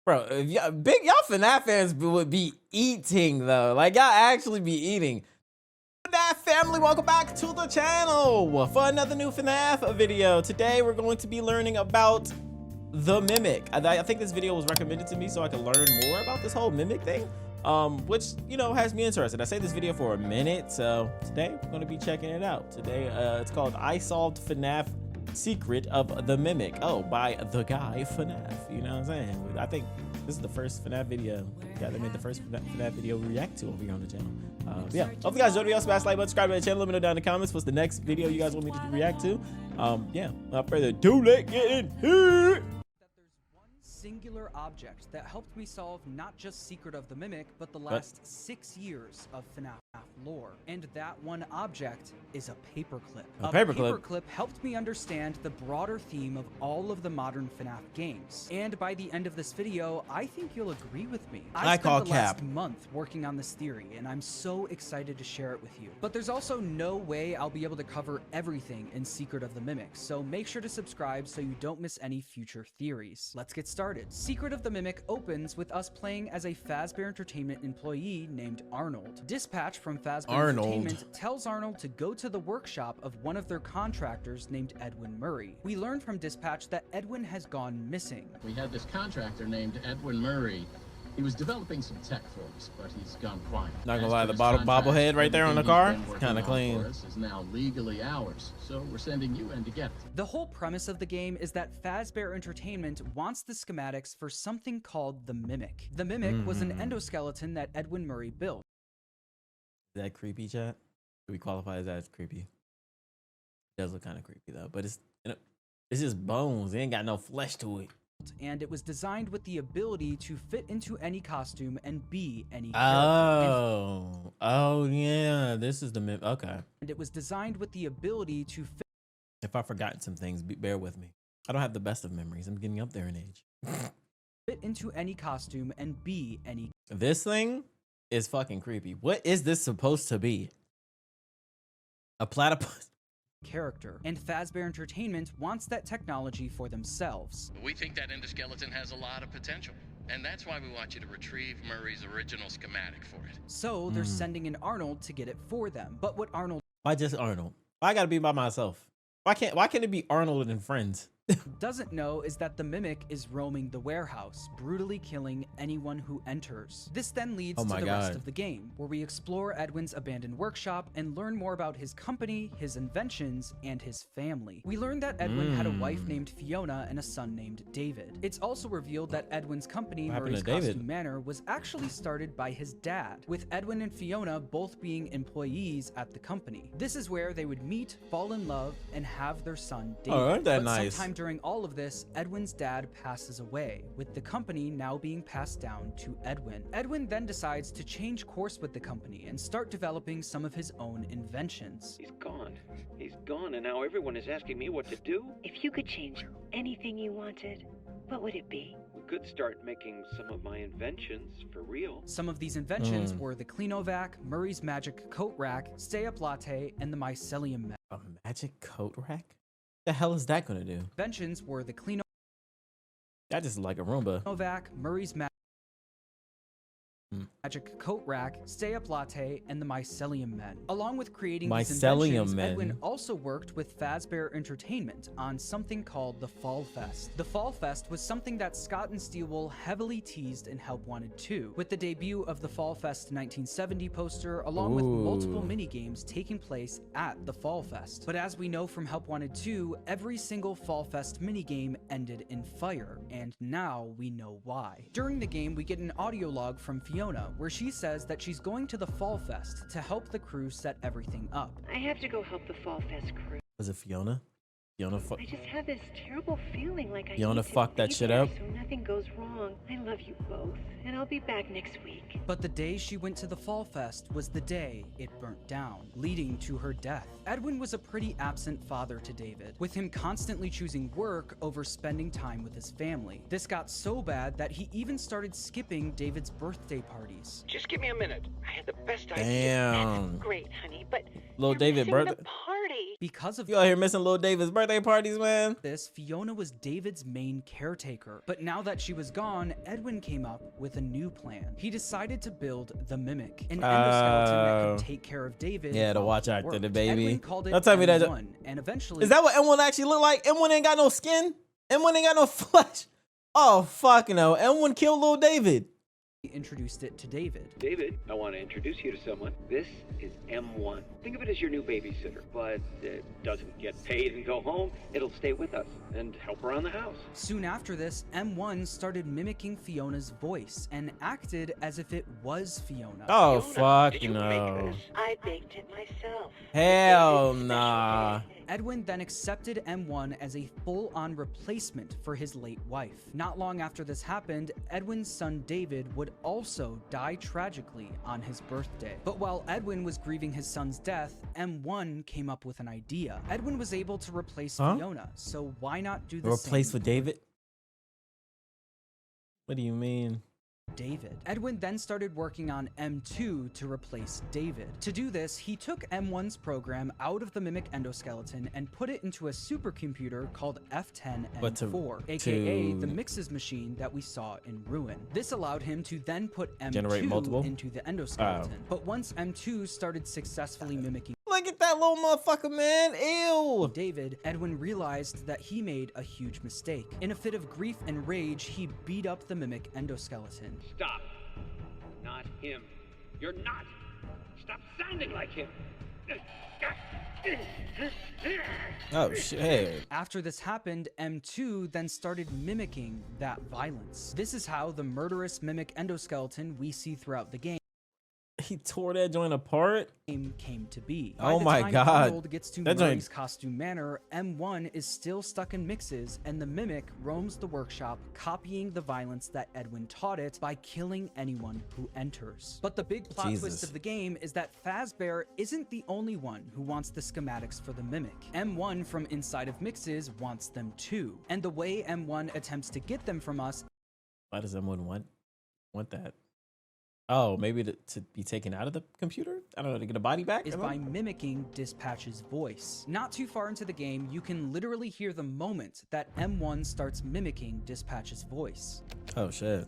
Bro, if y'all FNAF fans would be eating though. Like y'all actually be eating. FNAF family, welcome back to the channel for another new FNAF video. Today we're going to be learning about the Mimic. I think this video was recommended to me so I could learn more about this whole Mimic thing, which, you know, has me interested. I saved this video for a minute, so today we're going to be checking it out. Today it's called I Solved FNAF Secret of the Mimic. Oh, by the guy FNAF. You know what I'm saying? I think this is the first FNAF video. Yeah, they made the first FNAF video we react to over here on the channel. Yeah, hope you guys enjoyed the video. Smash like button, subscribe to the channel. Let me know down in the comments what's the next video you guys want me to react to. Yeah, without further ado, let's get in here. Singular object that helped me solve not just Secret of the Mimic, but the last 6 years of FNAF lore. And that one object is a paperclip. A paperclip helped me understand the broader theme of all of the modern FNAF games. And by the end of this video, I think you'll agree with me. I spent the last month working on this theory, and I'm so excited to share it with you. But there's also no way I'll be able to cover everything in Secret of the Mimic, so make sure to subscribe so you don't miss any future theories. Let's get started. Secret of the Mimic opens with us playing as a Fazbear Entertainment employee named Arnold. Dispatch from Fazbear Entertainment tells Arnold to go to the workshop of one of their contractors named Edwin Murray. We learn from Dispatch that Edwin has gone missing. We had this contractor named Edwin Murray. He was developing some tech for us, but he's gone quiet. Not gonna lie, the bobblehead right there on the car, kind of clean. Is now legally ours, so we're sending you in to get it. The whole premise of the game is that Fazbear Entertainment wants the schematics for something called the Mimic. The Mimic was an endoskeleton that Edwin Murray built. Is that creepy, chat? Do we qualify as that as creepy? It does look kind of creepy though, but it's just bones. It ain't got no flesh to it. And it was designed with the ability to fit into any costume and be any character. Oh yeah, this is the Mimic. Okay. And it was designed with the ability to fit. If I've forgotten some things, bear with me. I don't have the best of memories. I'm getting up there in age. Fit into any costume and be any. This thing is fucking creepy. What is this supposed to be? A platypus? Character, and Fazbear Entertainment wants that technology for themselves. We think that endoskeleton has a lot of potential, and that's why we want you to retrieve Murray's original schematic for it. So they're sending in Arnold to get it for them. But what Arnold... Why just Arnold? Why I gotta be by myself? Why can't it be Arnold and friends? doesn't know is that the Mimic is roaming the warehouse, brutally killing anyone who enters. This then leads to the rest of the game, where we explore Edwin's abandoned workshop and learn more about his company, his inventions, and his family. We learn that Edwin had a wife named Fiona and a son named David. It's also revealed that Edwin's company, Murray's Costume Manor, was actually started by his dad, with Edwin and Fiona both being employees at the company. This is where they would meet, fall in love, and have their son David. Oh, aren't that nice? Sometime during all of this, Edwin's dad passes away, with the company now being passed down to Edwin. Edwin then decides to change course with the company and start developing some of his own inventions. He's gone. He's gone, and now everyone is asking me what to do. If you could change anything you wanted, what would it be? We could start making some of my inventions for real. Some of these inventions were the Cleanovac, Murray's Magic Coat Rack, Stay Up Latte, and the Mycelium. A magic coat rack? The hell is that gonna do? Inventions were the Cleanovac, that just like a Roomba. Murray's Magic Coat Rack, Stay Up Latte, and the Mycelium Men. Along with creating these inventions, Edwin also worked with Fazbear Entertainment on something called the Fall Fest. The Fall Fest was something that Scott and Steelwool heavily teased in Help Wanted 2, with the debut of the Fall Fest 1970 poster, along with multiple mini-games taking place at the Fall Fest. But as we know from Help Wanted 2, every single Fall Fest minigame ended in fire, and now we know why. During the game, we get an audio log from Fiona, where she says that she's going to the Fall Fest to help the crew set everything up. I have to go help the Fall Fest crew. Was it Fiona? I just have this terrible feeling like Fiona fucked that shit up. So nothing goes wrong. I love you both, and I'll be back next week. But the day she went to the Fall Fest was the day it burnt down, leading to her death. Edwin was a pretty absent father to David, with him constantly choosing work over spending time with his family. This got so bad that he even started skipping David's birthday parties. Just give me a minute. I had the best idea. Damn. That's great, honey, but Little David birthday party. Because of you out here missing little David's birthday birthday parties, man. Fiona was David's main caretaker, but now that she was gone, Edwin came up with a new plan. He decided to build the Mimic, an endoskeleton that could take care of David. Yeah, to watch after the baby. Edwin called it Don't tell me that. M1, and eventually, is that what M1 actually look like? M1 ain't got no skin. M1 ain't got no flesh. Oh fuck no! M1 killed little David. he introduced it to David. David, I want to introduce you to someone. This is M1. Think of it as your new babysitter, but it doesn't get paid and go home. It'll stay with us and help around the house. Soon after this, M1 started mimicking Fiona's voice and acted as if it was Fiona. Oh Fiona, fuck did you make no! this? I baked it myself. Hell nah! Edwin then accepted M1 as a full-on replacement for his late wife. Not long after this happened, Edwin's son David would also die tragically on his birthday. But while Edwin was grieving his son's death, M1 came up with an idea. Edwin was able to replace Fiona, so why not do the same? Replace with David? What do you mean? David. Edwin then started working on M2 to replace David. To do this, he took M1's program out of the Mimic endoskeleton and put it into a supercomputer called F10N4, aka the Mixes machine that we saw in Ruin. This allowed him to then put M2 into the endoskeleton. But once M2 started successfully mimicking Look at that little motherfucker, man. Ew. David, Edwin realized that he made a huge mistake. In a fit of grief and rage, he beat up the Mimic endoskeleton. Stop. Not him. You're not. Stop sounding like him. Oh shit. After this happened, M2 then started mimicking that violence. This is how the murderous Mimic endoskeleton we see throughout the game He tore that joint apart. came to be. Oh By the my time God. Arnold gets to That Murray's joint- costume manor, M1 is still stuck in Mixes, and the Mimic roams the workshop, copying the violence that Edwin taught it by killing anyone who enters. But the big plot twist Jesus. of the game is that Fazbear isn't the only one who wants the schematics for the Mimic. M1 from inside of Mixes wants them too, and the way M1 attempts to get them from us Why does someone want that? Oh, maybe to be taken out of the computer? I don't know, to get a body back? is by mimicking Dispatch's voice. Not too far into the game, you can literally hear the moment that M1 starts mimicking Dispatch's voice. Oh shit.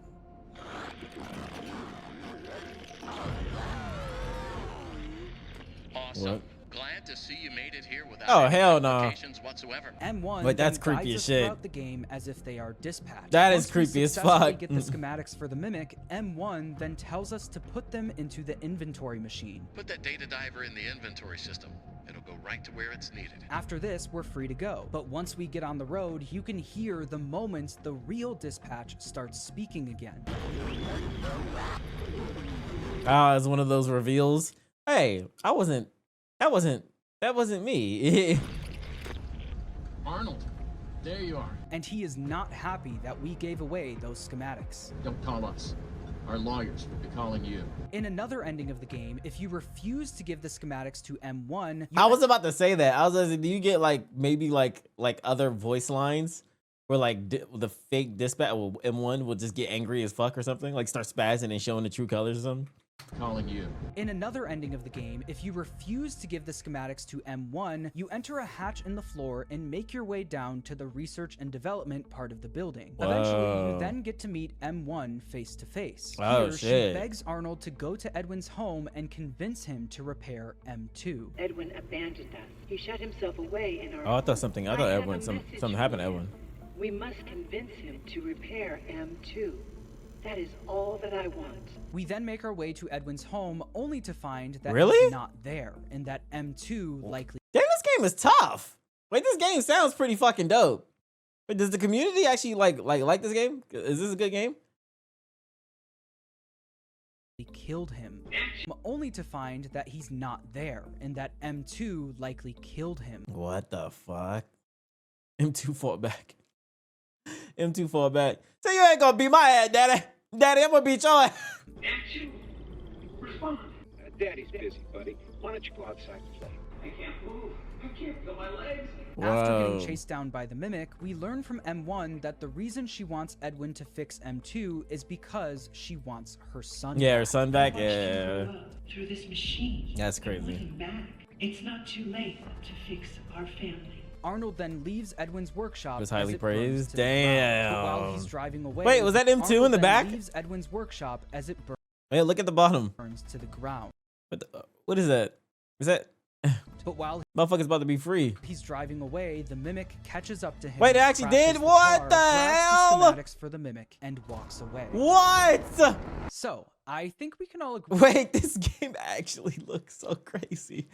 Awesome. What? Glad to see you made it here without Oh, any hell no. complications whatsoever. M1 But that's then creepy guides as us shit. throughout the game as if they are Dispatch. That is Once we creepy as successfully fuck. Get the schematics for the Mimic, M1 then tells us to put them into the inventory machine. Put that data diver in the inventory system. It'll go right to where it's needed. After this, we're free to go. But once we get on the road, you can hear the moment the real Dispatch starts speaking again. Ah, it's one of those reveals. Hey, that wasn't me. Arnold, there you are. And he is not happy that we gave away those schematics. Don't call us. Our lawyers will be calling you. In another ending of the game, if you refuse to give the schematics to M1, I was about to say that. I was like, do you get like maybe like other voice lines where like the fake dispatch M1 will just get angry as fuck or something, like start spazzing and showing the true colors or something? Calling you. In another ending of the game, if you refuse to give the schematics to M1, you enter a hatch in the floor and make your way down to the research and development part of the building. Eventually, Whoa. you then get to meet M1 face to face. Oh, Here, shit. she begs Arnold to go to Edwin's home and convince him to repair M2. Edwin abandoned us. He shut himself away in our Oh, I thought something. I thought have Edwin a something message happened to for Edwin. him. We must convince him to repair M2. That is all that I want. We then make our way to Edwin's home, only to find that Really? he's not there, and that M2 likely Damn, this game is tough. Wait, this game sounds pretty fucking dope. But does the community actually like this game? Is this a good game? killed him, only to find that he's not there, and that M2 likely killed him. What the fuck? M2 fought back. M2 fought back. So you ain't gonna beat my ass, daddy. Daddy, I'm gonna beat your ass. Respond. Daddy's busy, buddy. Why don't you go outside and play? I can't move. I can't feel my legs. After Whoa. getting chased down by the Mimic, we learn from M1 that the reason she wants Edwin to fix M2 is because she wants her son Yeah, her back. son back. Watched him Yeah. grow up through this machine. That's I crazy. want him back. It's not too late to fix our family. Arnold then leaves Edwin's workshop. Was highly as it burns praised. to the ground. Damn. But while he's driving away, Wait, was that M2 Arnold in the then back? leaves Edwin's workshop as it Wait, look at the bottom. burns to the ground. What is that? Is that But while motherfucker's about to be free? he's driving away, the mimic catches up to him. Wait, it actually crashes did? the What car, the hell? grabs the schematics for the mimic and walks away. What? So, I think we can all agree Wait, this game actually looks so crazy.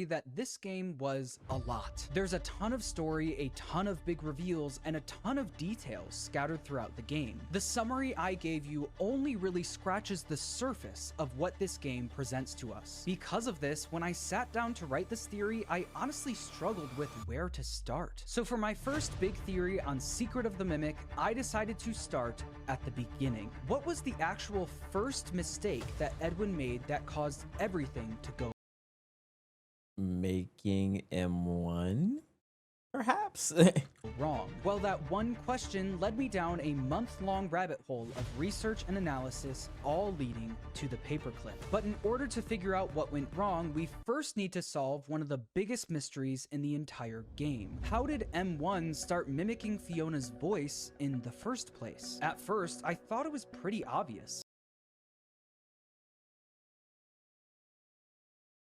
that this game was a lot. There's a ton of story, a ton of big reveals, and a ton of details scattered throughout the game. The summary I gave you only really scratches the surface of what this game presents to us. Because of this, when I sat down to write this theory, I honestly struggled with where to start. So for my first big theory on Secret of the Mimic, I decided to start at the beginning. What was the actual first mistake that Edwin made that caused everything to go Making M1? Perhaps? wrong? Well, that one question led me down a month-long rabbit hole of research and analysis, all leading to the paperclip. But in order to figure out what went wrong, we first need to solve one of the biggest mysteries in the entire game. How did M1 start mimicking Fiona's voice in the first place? At first, I thought it was pretty obvious.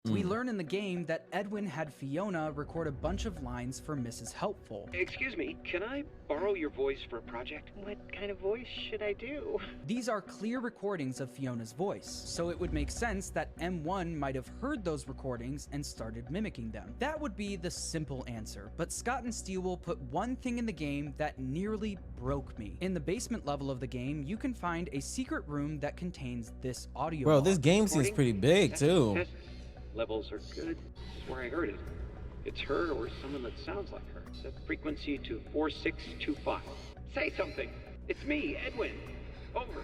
We learn in the game that Edwin had Fiona record a bunch of lines for Mrs. Helpful. Excuse me, can I borrow your voice for a project? What kind of voice should I do? These are clear recordings of Fiona's voice, so it would make sense that M1 might have heard those recordings and started mimicking them. That would be the simple answer, but Scott and Steele put one thing in the game that nearly broke me. In the basement level of the game, you can find a secret room that contains this audio Bro, log. this game seems pretty big too. Test levels are good. This is where I heard it. It's her or someone that sounds like her. Set frequency to 4625. Say something. It's me, Edwin. Over.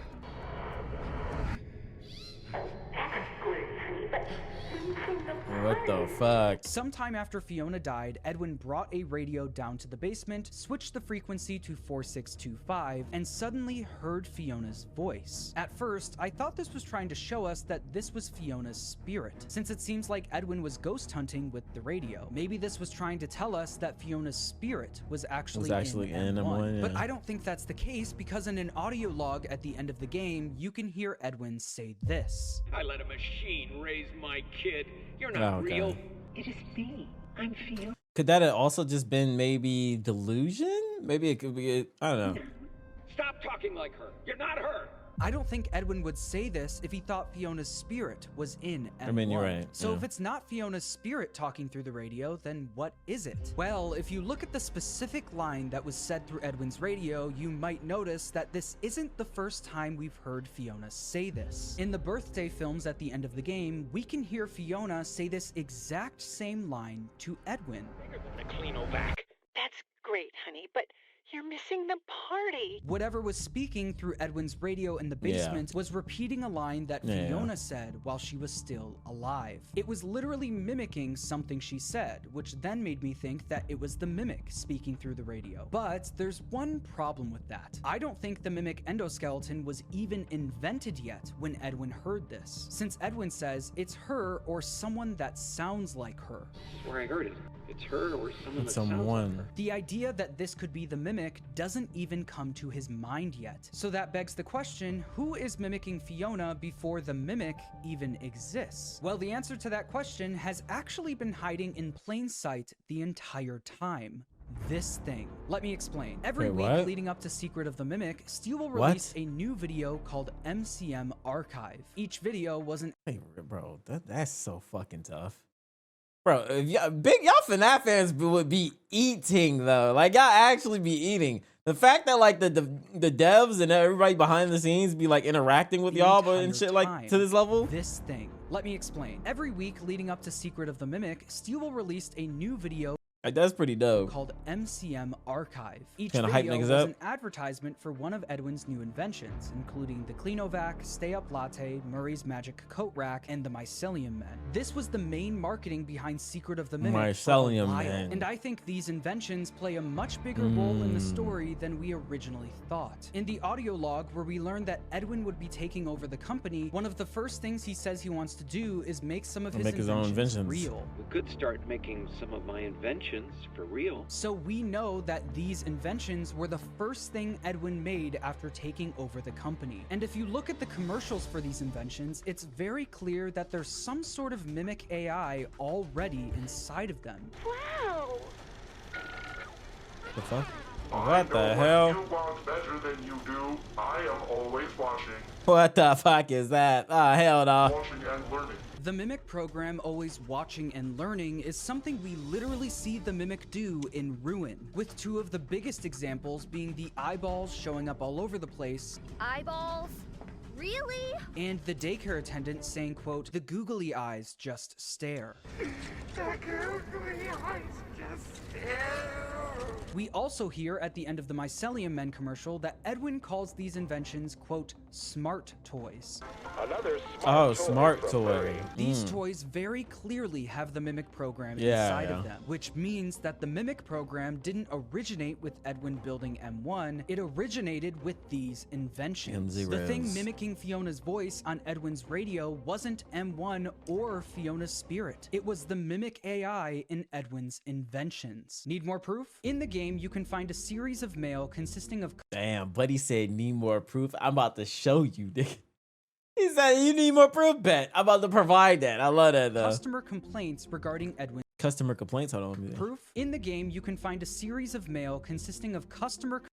What the fuck? Sometime after Fiona died, Edwin brought a radio down to the basement, switched the frequency to 4625, and suddenly heard Fiona's voice. At first, I thought this was trying to show us that this was Fiona's spirit, since it seems like Edwin was ghost hunting with the radio. Maybe this was trying to tell us that Fiona's spirit was actually in M1. But yeah. I don't think that's the case, because in an audio log at the end of the game, you can hear Edwin say this. I let a machine raise my kid. You're not Oh, real. God. It is me. I'm Fiona. Could that have also just been maybe delusion? Maybe it could be, I don't know. Stop talking like her. You're not her. I don't think Edwin would say this if he thought Fiona's spirit was in M1. I mean, you're right, So yeah. if it's not Fiona's spirit talking through the radio, then what is it? Well, if you look at the specific line that was said through Edwin's radio, you might notice that this isn't the first time we've heard Fiona say this. In the birthday films at the end of the game, we can hear Fiona say this exact same line to Edwin. Bigger than the Cleanovac. That's great, honey, but you're missing the party. Whatever was speaking through Edwin's radio in the basement was repeating a line that Yeah. Fiona said while she was still alive. It was literally mimicking something she said, which then made me think that it was the mimic speaking through the radio. But there's one problem with that. I don't think the mimic endoskeleton was even invented yet when Edwin heard this, since Edwin says it's her or someone that sounds like her. This is where I heard it. It's her or someone It's that sounds like someone. her. The idea that this could be the mimic doesn't even come to his mind yet. So that begs the question, who is mimicking Fiona before the mimic even exists? Well, the answer to that question has actually been hiding in plain sight the entire time. This thing. Let me explain. Every Wait, week what? leading up to Secret of the Mimic, Steele will What? release a new video called MCM Archive. Each video was an Hey, bro, that's so fucking tough. Bro, if y'all FNAF fans would be eating though. Like y'all actually be eating. The fact that like the devs and everybody behind the scenes be like interacting with the y'all, but and entire shit like time. to this level. This thing. Let me explain. Every week leading up to Secret of the Mimic, Steele released a new video Like that's pretty dope. called MCM Archive. Each Kinda hype video niggas was up. an advertisement for one of Edwin's new inventions, including the Cleanovac, Stay Up Latte, Murray's Magic Coat Rack, and the Mycelium Men. This was the main marketing behind Secret of the Mimic for a Mycelium while, Men. and I think these inventions play a much bigger role in the story than we originally thought. In the audio log where we learned that Edwin would be taking over the company, one of the first things he says he wants to do is make some of his Make his own inventions inventions. real. We could start making some of my inventions inventions for real. So we know that these inventions were the first thing Edwin made after taking over the company. And if you look at the commercials for these inventions, it's very clear that there's some sort of mimic AI already inside of them. Wow! The fuck? What the hell? You want better than you do. I am always watching. What the fuck is that? Oh, hell no. Watching and learning. The Mimic program, Always Watching and Learning, is something we literally see the Mimic do in Ruin, with two of the biggest examples being the eyeballs showing up all over the place. Eyeballs? Really? And the daycare attendant saying, quote, "The googly eyes just stare." We also hear at the end of the Mycelium Men commercial that Edwin calls these inventions, quote, "smart toys." Another Smart toy. These toys very clearly have the Mimic program Yeah, inside yeah. of them, which means that the Mimic program didn't originate with Edwin building M1, it originated with these inventions. The thing MZ-Res. mimicking Fiona's voice on Edwin's radio wasn't M1 or Fiona's spirit. It was the Mimic AI in Edwin's inventions. Need more proof? In the game, you can find a series of mail consisting of Damn, buddy said need more proof. I'm about to show you, nigga. He said you need more proof, bet. I'm about to provide that. I love that though. customer complaints regarding Edwin. Customer complaints. Hold on. Proof? In the game, you can find a series of mail consisting of customer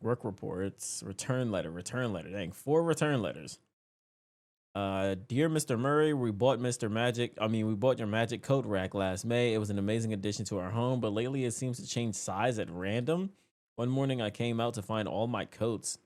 Work reports, return letter. Dang, 4 return letters. Dear Mr. Murray, we bought your magic coat rack last May. It was an amazing addition to our home, but lately it seems to change size at random. One morning I came out to find all my coats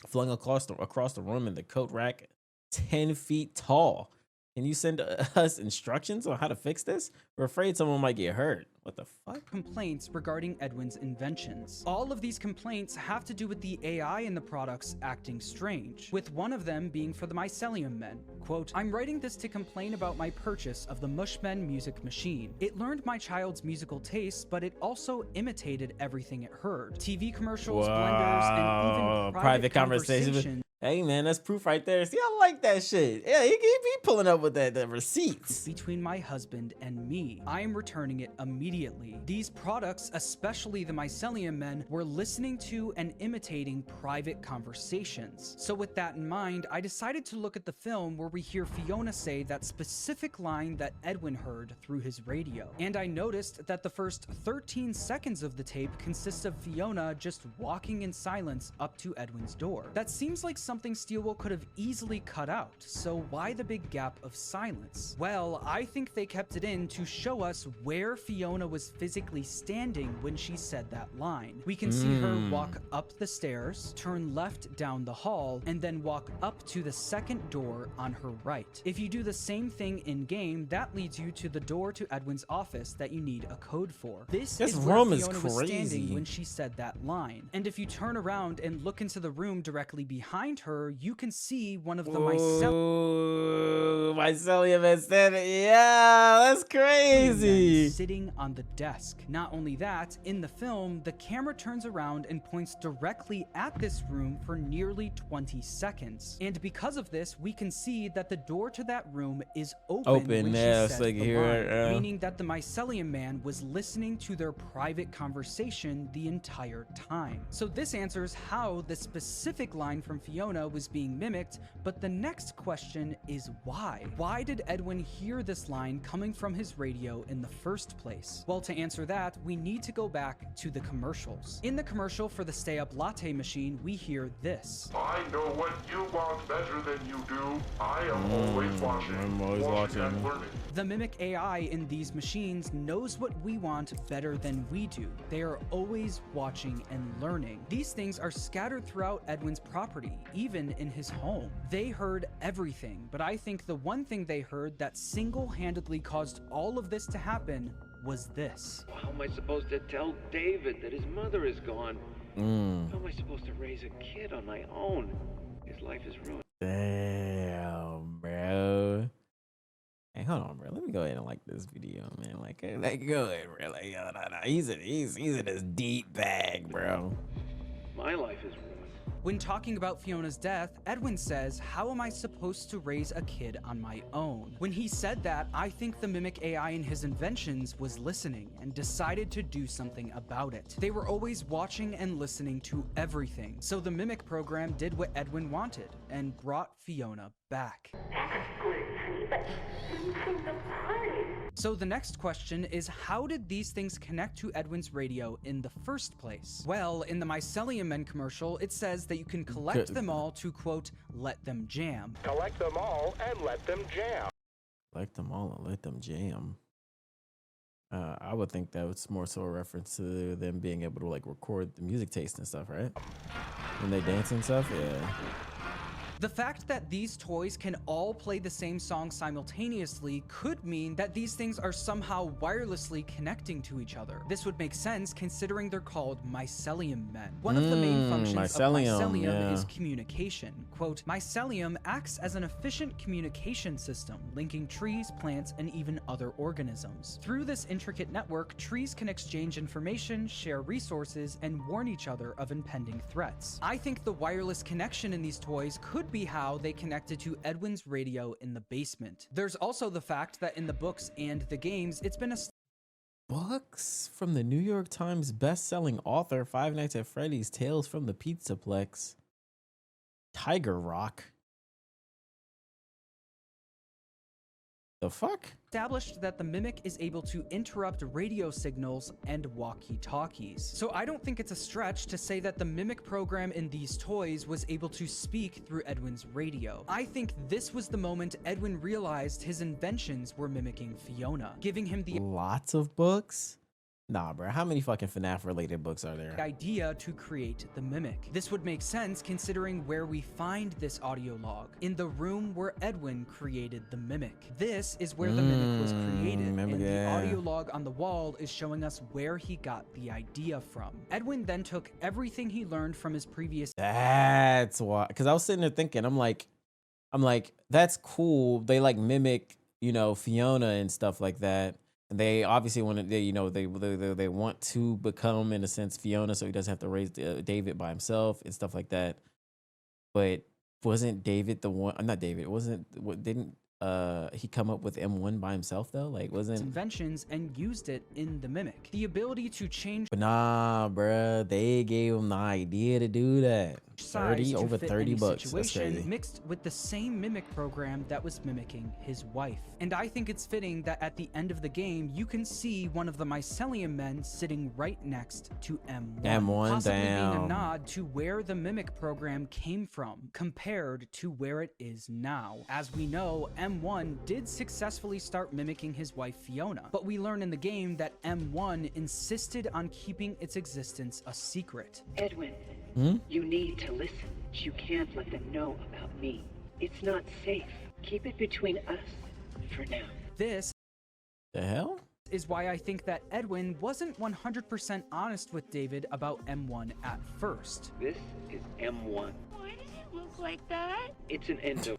flung across the room in the coat rack 10 feet tall. Can you send us instructions on how to fix this? We're afraid someone might get hurt. What the fuck? complaints regarding Edwin's inventions. All of these complaints have to do with the AI in the products acting strange, with one of them being for the Mycelium Men. Quote, "I'm writing this to complain about my purchase of the Mushmen music machine. It learned my child's musical tastes, but it also imitated everything it heard. TV commercials, blenders, and even private conversations." Hey man, that's proof right there. See, I like that shit. Yeah, he be pulling up with the receipts. Between my husband and me. I am returning it immediately. These products, especially the Mycelium Men, were listening to and imitating private conversations. So with that in mind, I decided to look at the film where we hear Fiona say that specific line that Edwin heard through his radio. And I noticed that the first 13 seconds of the tape consists of Fiona just walking in silence up to Edwin's door. That seems like something Steelwell could have easily cut out, so why the big gap of silence? Well, I think they kept it in to show us where Fiona was physically standing when she said that line. We can see her walk up the stairs, turn left down the hall, and then walk up to the second door on her right. If you do the same thing in-game, that leads you to the door to Edwin's office that you need a code for. This is where room is Fiona was crazy. standing when she said that line. And if you turn around and look into the room directly behind her, you can see one of the Mycelium is standing. Yeah, that's crazy. sitting on the desk. Not only that, in the film, the camera turns around and points directly at this room for nearly 20 seconds. And because of this, we can see that the door to that room is open when she yeah, said so you the hear line, it, meaning that the Mycelium Man was listening to their private conversation the entire time. So this answers how the specific line from Fiona was being mimicked, but the next question is why? Why did Edwin hear this line coming from his radio in the first place? Well, to answer that, we need to go back to the commercials. In the commercial for the Stay Up Latte machine, we hear this. I know what you want better than you do. I am always watching. I'm always watching watching. and learning. The Mimic AI in these machines knows what we want better than we do. They are always watching and learning. These things are scattered throughout Edwin's property, even in his home. They heard everything, but I think the one thing they heard that single-handedly caused all of this to happen was this. How am I supposed to tell David that his mother is gone? How am I supposed to raise a kid on my own? His life is ruined. Damn, bro. Hey, hold on, bro. Let me go ahead and like this video, man. Like go ahead, bro. Like, no. He's in this deep bag, bro. My life is ruined. When talking about Fiona's death, Edwin says, "How am I supposed to raise a kid on my own?" When he said that, I think the mimic AI in his inventions was listening and decided to do something about it. They were always watching and listening to everything, so the mimic program did what Edwin wanted and brought Fiona back. So the next question is, how did these things connect to Edwin's radio in the first place? Well, in the Mycelium Men commercial, it says that you can collect them all to, quote, let them jam. Collect them all and let them jam. Collect them all and let them jam. I would think that was more so a reference to them being able to like record the music taste and stuff, right? When they dance and stuff, yeah. The fact that these toys can all play the same song simultaneously could mean that these things are somehow wirelessly connecting to each other. This would make sense considering they're called mycelium men. One of the main functions of mycelium is communication. Quote, mycelium acts as an efficient communication system, linking trees, plants, and even other organisms. Through this intricate network, trees can exchange information, share resources, and warn each other of impending threats. I think the wireless connection in these toys could be how they connected to Edwin's radio in the basement. There's also the fact that in the books and the games, it's been a books from the New York Times best-selling author Five Nights at Freddy's Tales from the Pizzaplex. Tiger Rock. The fuck? Established that the mimic is able to interrupt radio signals and walkie-talkies. So I don't think it's a stretch to say that the mimic program in these toys was able to speak through Edwin's radio. I think this was the moment Edwin realized his inventions were mimicking Fiona, giving him the lots of books. Nah, bro. How many fucking FNAF related books are there? Idea to create the mimic. This would make sense considering where we find this audio log, in the room where Edwin created the mimic. This is where the mimic was created, and the audio log on the wall is showing us where he got the idea from. Edwin then took everything he learned from his previous. That's why, because I was sitting there thinking, I'm like, that's cool. They like mimic, you know, Fiona and stuff like that. They obviously want to, you know, they want to become, in a sense, Fiona, so he doesn't have to raise David by himself and stuff like that. But wasn't David the one? Not David. Didn't he come up with M1 by himself though? Like, wasn't inventions and used it in the mimic. The ability to change. But nah, bruh, they gave him the idea to do that. Over 30 bucks. That's crazy. Mixed with the same mimic program that was mimicking his wife. And I think it's fitting that at the end of the game, you can see one of the mycelium men sitting right next to M1. Possibly being a nod to where the mimic program came from compared to where it is now. As we know, M1 did successfully start mimicking his wife Fiona, but we learn in the game that M1 insisted on keeping its existence a secret. Edwin, you need to listen. You can't let them know about me. It's not safe. Keep it between us for now. This the hell is why I think that Edwin wasn't 100% honest with David about M1 at first. This is M1. Why does it look like that? It's an endo.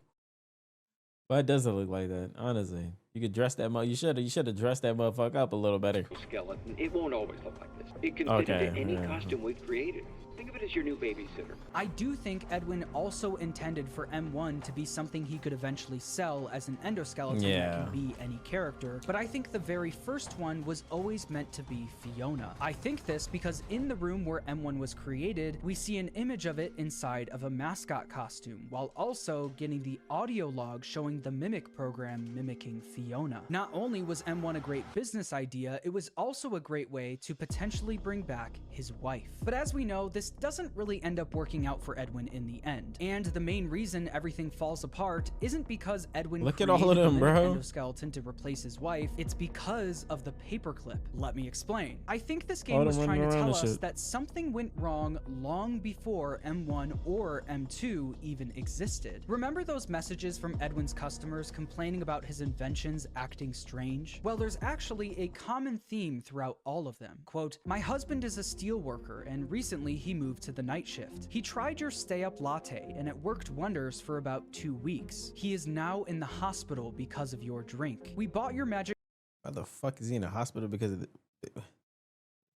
Why does it look like that? Honestly, you could dress that. You should have dressed that motherfucker up a little better. Skeleton. It won't always look like this. It can fit into any costume we've created. Think of it as your new babysitter. I do think Edwin also intended for M1 to be something he could eventually sell as an endoskeleton that can be any character, but I think the very first one was always meant to be Fiona. I think this because in the room where M1 was created, we see an image of it inside of a mascot costume, while also getting the audio log showing the mimic program mimicking Fiona. Not only was M1 a great business idea, it was also a great way to potentially bring back his wife. But as we know, this doesn't really end up working out for Edwin in the end. And the main reason everything falls apart isn't because Edwin created all of them, bro. Endoskeleton to replace his wife, it's because of the paperclip. Let me explain. I think this game was trying to tell us that something went wrong long before M1 or M2 even existed. Remember those messages from Edwin's customers complaining about his inventions acting strange? Well, there's actually a common theme throughout all of them. Quote, "My husband is a steel worker and recently he moved to the night shift. He tried your stay-up latte and it worked wonders for about 2 weeks. He is now in the hospital because of your drink. We bought your magic." Why the fuck is he in the hospital because of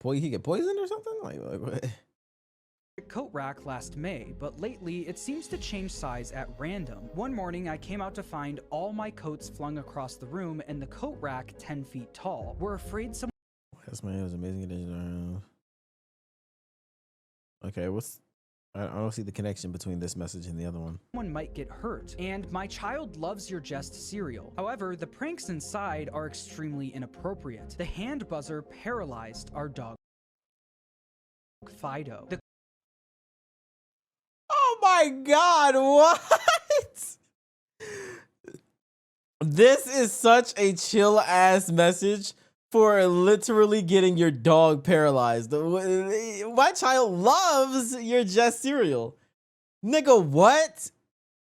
he get poisoned or something? Like what? perfect coat rack last May, but lately it seems to change size at random. One morning I came out to find all my coats flung across the room and the coat rack 10 feet tall. We're afraid someone That's my was amazing condition. Okay, I don't see the connection between this message and the other one. might get hurt, and my child loves your jest cereal. However, the pranks inside are extremely inappropriate. The hand buzzer paralyzed our dog Fido. Oh my God, what? This is such a chill ass message for literally getting your dog paralyzed. My child loves your Just cereal. Nigga, what?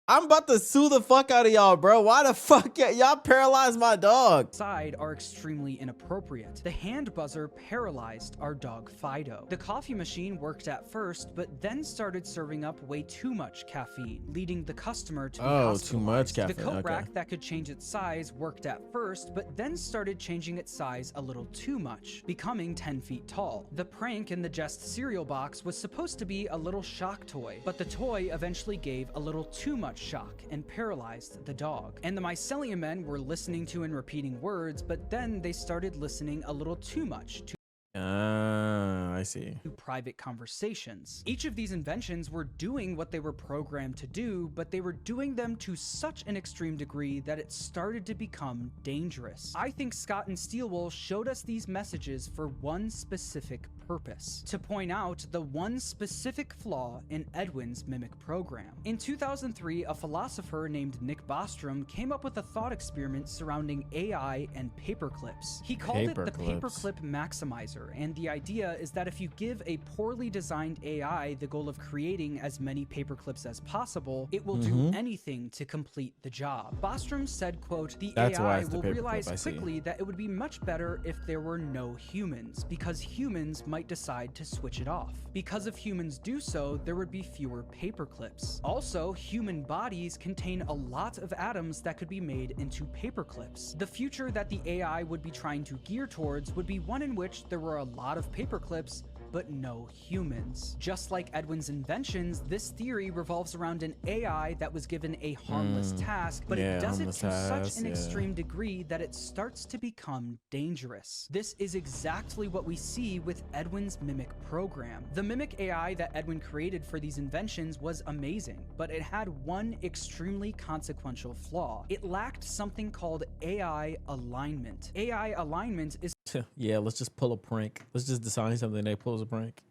I'm about to sue the fuck out of y'all, bro. Why the fuck y'all paralyzed my dog? Side are extremely inappropriate. The hand buzzer paralyzed our dog Fido. The coffee machine worked at first, but then started serving up way too much caffeine, leading the customer to be hospitalized. Too much caffeine. The coat rack that could change its size worked at first, but then started changing its size a little too much, becoming 10 feet tall. The prank in the Jest cereal box was supposed to be a little shock toy, but the toy eventually gave a little too much shock and paralyzed the dog. And the mycelium men were listening to and repeating words, but then they started listening a little too much to I see. private conversations. Each of these inventions were doing what they were programmed to do, but they were doing them to such an extreme degree that it started to become dangerous. I think Scott and Steelwool showed us these messages for one specific purpose: to point out the one specific flaw in Edwin's mimic program. In 2003, a philosopher named Nick Bostrom came up with a thought experiment surrounding AI and paperclips. He called it the paperclip maximizer, and the idea is that if you give a poorly designed AI the goal of creating as many paperclips as possible, it will do anything to complete the job. Bostrom said, quote, "The AI will realize quickly that it would be much better if there were no humans, because humans might decide to switch it off. Because if humans do so, there would be fewer paperclips. Also, human bodies contain a lot of atoms that could be made into paperclips. The future that the AI would be trying to gear towards would be one in which there were a lot of paperclips, but no humans." Just like Edwin's inventions, this theory revolves around an AI that was given a harmless task, but it does it to such an extreme degree that it starts to become dangerous. This is exactly what we see with Edwin's mimic program. The mimic AI that Edwin created for these inventions was amazing, but it had one extremely consequential flaw. It lacked something called AI alignment. AI alignment is yeah, let's just pull a prank. Let's just design something that pulls a prank.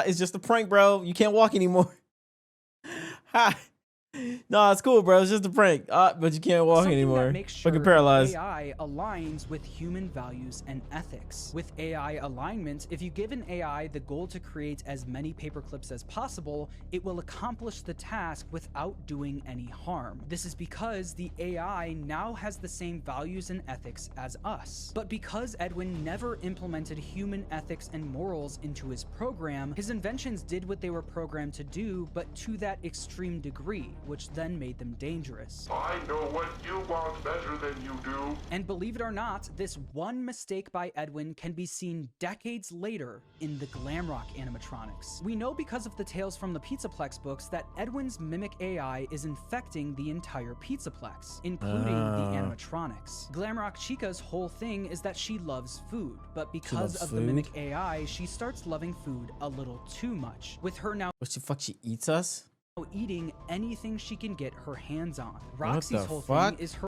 It's just a prank, bro. You can't walk anymore. Ha. No, it's cool, bro. It's just a prank. But you can't walk anymore. That makes sure fucking paralyzed. AI aligns with human values and ethics. With AI alignment, if you give an AI the goal to create as many paperclips as possible, it will accomplish the task without doing any harm. This is because the AI now has the same values and ethics as us. But because Edwin never implemented human ethics and morals into his program, his inventions did what they were programmed to do, but to that extreme degree, which then made them dangerous. I know what you want better than you do. And believe it or not, this one mistake by Edwin can be seen decades later in the Glamrock animatronics. We know because of the Tales from the Pizzaplex books that Edwin's mimic AI is infecting the entire Pizzaplex, including the animatronics. Glamrock Chica's whole thing is that she loves food, but because of the mimic AI, she starts loving food a little too much. With her now She eats us? eating anything she can get her hands on. Roxy's whole thing is her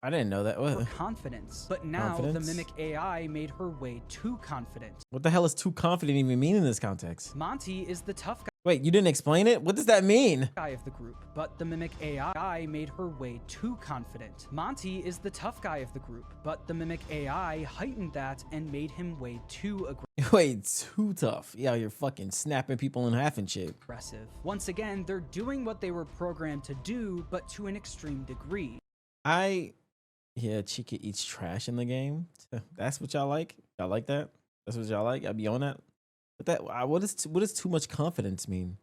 I didn't know that. What? confidence. But now the mimic AI made her way too confident. What the hell is too confident even mean in this context? Monty is the tough guy. Wait, you didn't explain it? What does that mean? Guy of the group, but the mimic AI made her way too confident. Monty is the tough guy of the group, but the mimic AI heightened that and made him way too Wait, too tough. Yeah, you're fucking snapping people in half and shit. aggressive. Once again, they're doing what they were programmed to do, but to an extreme degree. Yeah, Chica eats trash in the game. That's what y'all like? Y'all like that? That's what y'all like? I'll be on that. But what does too much confidence mean?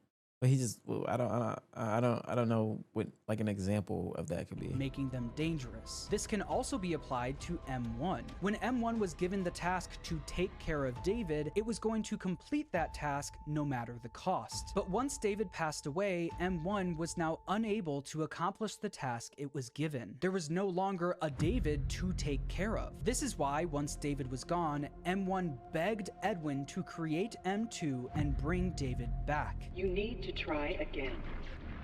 But he just, well, I don't know what like an example of that could be. Making them dangerous. This can also be applied to M1. When M1 was given the task to take care of David, it was going to complete that task no matter the cost. But once David passed away, M1 was now unable to accomplish the task it was given. There was no longer a David to take care of. This is why, once David was gone, M1 begged Edwin to create M2 and bring David back. You need to try again.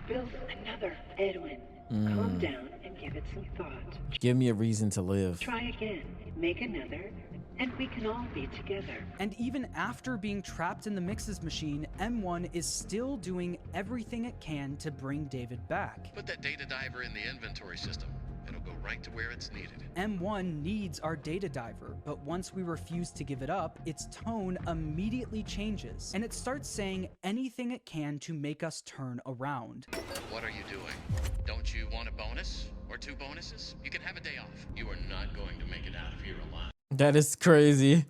Build another. Edwin, calm down and give it some thought. Give me a reason to live. Try again. Make another, and we can all be together. And even after being trapped in the mixes machine, M1 is still doing everything it can to bring David back. Put that data diver in the inventory system. It'll go right to where it's needed. M1 needs our data diver, but once we refuse to give it up, its tone immediately changes, and it starts saying anything it can to make us turn around. What are you doing? Don't you want a bonus? Or 2 bonuses? You can have a day off. You are not going to make it out of here alive. That is crazy.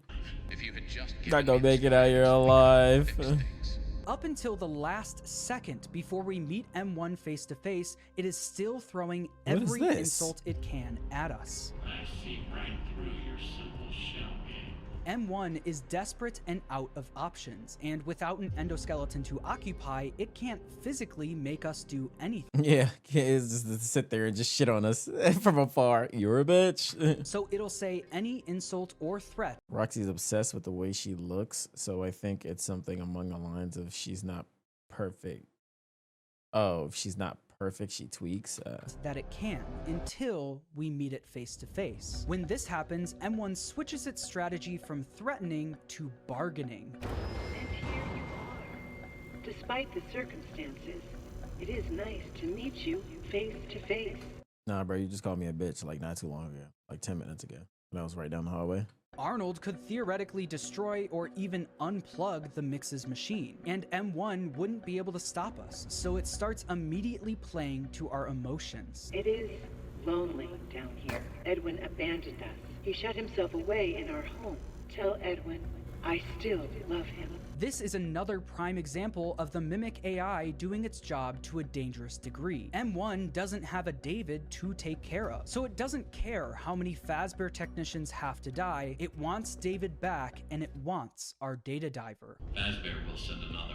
If you had just Not gonna make it out here alive. Up until the last second before we meet M1 face to face, it is still throwing every insult it can at us. I see right through your simple shell game. M1 is desperate and out of options, and without an endoskeleton to occupy, it can't physically make us do anything. Yeah, it's just to sit there and just shit on us from afar. You're a bitch. So it'll say any insult or threat. Roxy's obsessed with the way she looks, so I think it's something along the lines of she's not perfect. Oh, if she's not perfect, she tweaks. That it can, until we meet it face to face. When this happens, M1 switches its strategy from threatening to bargaining. And here you are. Despite the circumstances, it is nice to meet you face to face. Nah, bro, you just called me a bitch like not too long ago, like 10 minutes ago. When I was right down the hallway. Arnold could theoretically destroy or even unplug the mixes machine, and M1 wouldn't be able to stop us, so it starts immediately playing to our emotions. It is lonely down here. Edwin abandoned us. He shut himself away in our home. Tell Edwin I still love him. This is another prime example of the Mimic AI doing its job to a dangerous degree. M1 doesn't have a David to take care of, so it doesn't care how many Fazbear technicians have to die. It wants David back, and it wants our data diver. Fazbear will send another.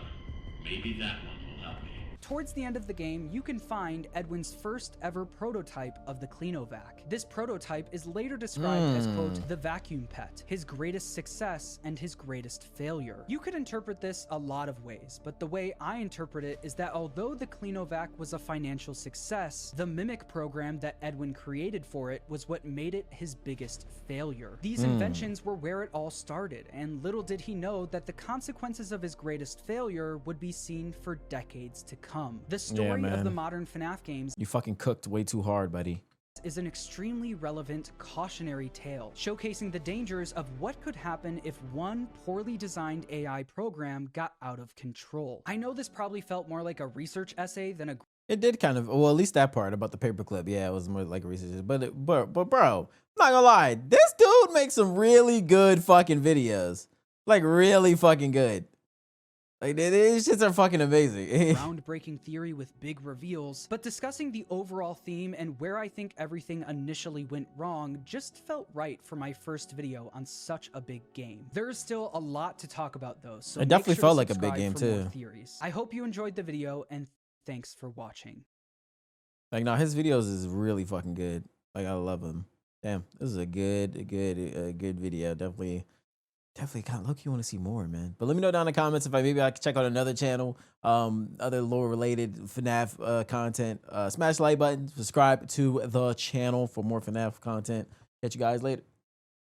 Maybe that one will help me. Towards the end of the game, you can find Edwin's first ever prototype of the Cleanovac. This prototype is later described as, quote, the vacuum pet, his greatest success and his greatest failure. You could interpret this a lot of ways, but the way I interpret it is that although the Cleanovac was a financial success, the Mimic program that Edwin created for it was what made it his biggest failure. These inventions were where it all started, and little did he know that the consequences of his greatest failure would be seen for decades to come. The story of the modern FNAF games, you fucking cooked way too hard, buddy, is an extremely relevant cautionary tale, showcasing the dangers of what could happen if one poorly designed AI program got out of control. I know this probably felt more like a research essay than a... It did kind of, well, at least that part about the paperclip, yeah, it was more like research. But bro, I'm not gonna lie, this dude makes some really good fucking videos, like really fucking good. Like, these shits are fucking amazing. Groundbreaking theory with big reveals, but discussing the overall theme and where I think everything initially went wrong just felt right for my first video on such a big game. There is still a lot to talk about though, so it definitely felt like a big subscribe game for more too. Theories. I hope you enjoyed the video, and thanks for watching. Like, no, his videos is really fucking good. Like, I love him. Damn, this is a good video. Definitely kind of look, you want to see more, man. But let me know down in the comments if maybe I can check out another channel, other lore related FNAF content. Smash the like button, subscribe to the channel for more FNAF content. Catch you guys later.